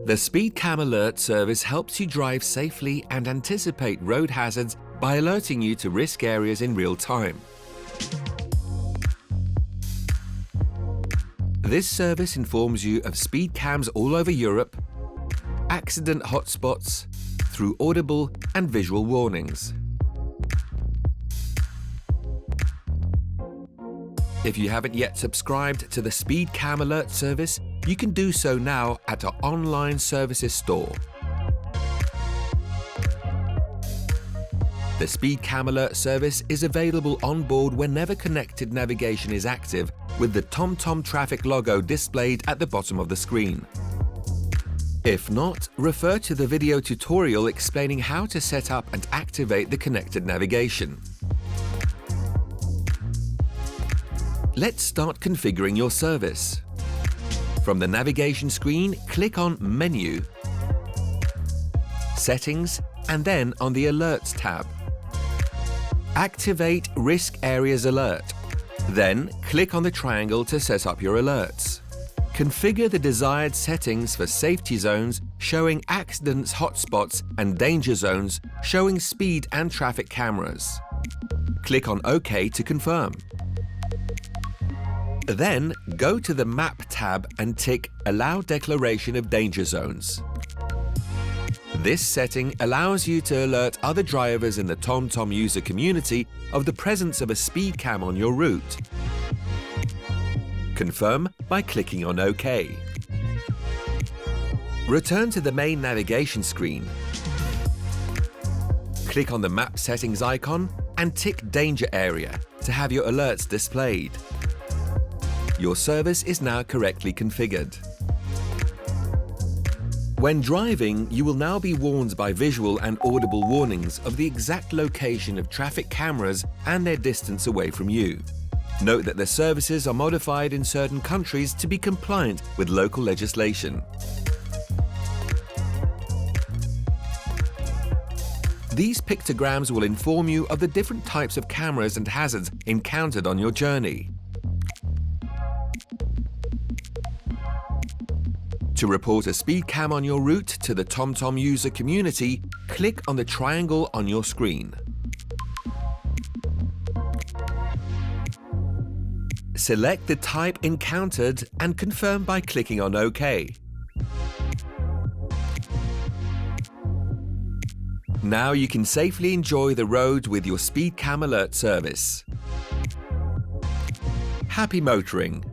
The SpeedCam alert service helps you drive safely and anticipate road hazards by alerting you to risk areas in real time. This service informs you of speed cams all over Europe, accident hotspots, through audible and visual warnings. If you haven't yet subscribed to the SpeedCam alert service, you can do so now at our online services store. The SpeedCam alert service is available on board whenever connected navigation is active, with the TomTom traffic logo displayed at the bottom of the screen. If not, refer to the video tutorial explaining how to set up and activate the connected navigation. Let's start configuring your service. From the navigation screen, click on Menu, Settings, and then on the Alerts tab. Activate Risk Areas Alert. Then click on the triangle to set up your alerts. Configure the desired settings for safety zones showing accidents, hotspots, and danger zones showing speed and traffic cameras. Click on OK to confirm. Then go to the Map tab and tick Allow Declaration of Danger Zones. This setting allows you to alert other drivers in the TomTom user community of the presence of a speed cam on your route. Confirm by clicking on OK. Return to the main navigation screen. Click on the Map Settings icon and tick Danger Area to have your alerts displayed. Your service is now correctly configured. When driving, you will now be warned by visual and audible warnings of the exact location of traffic cameras and their distance away from you. Note that the services are modified in certain countries to be compliant with local legislation. These pictograms will inform you of the different types of cameras and hazards encountered on your journey. To report a speed cam on your route to the TomTom user community, click on the triangle on your screen. Select the type encountered and confirm by clicking on OK. Now you can safely enjoy the road with your SpeedCam alert service. Happy motoring!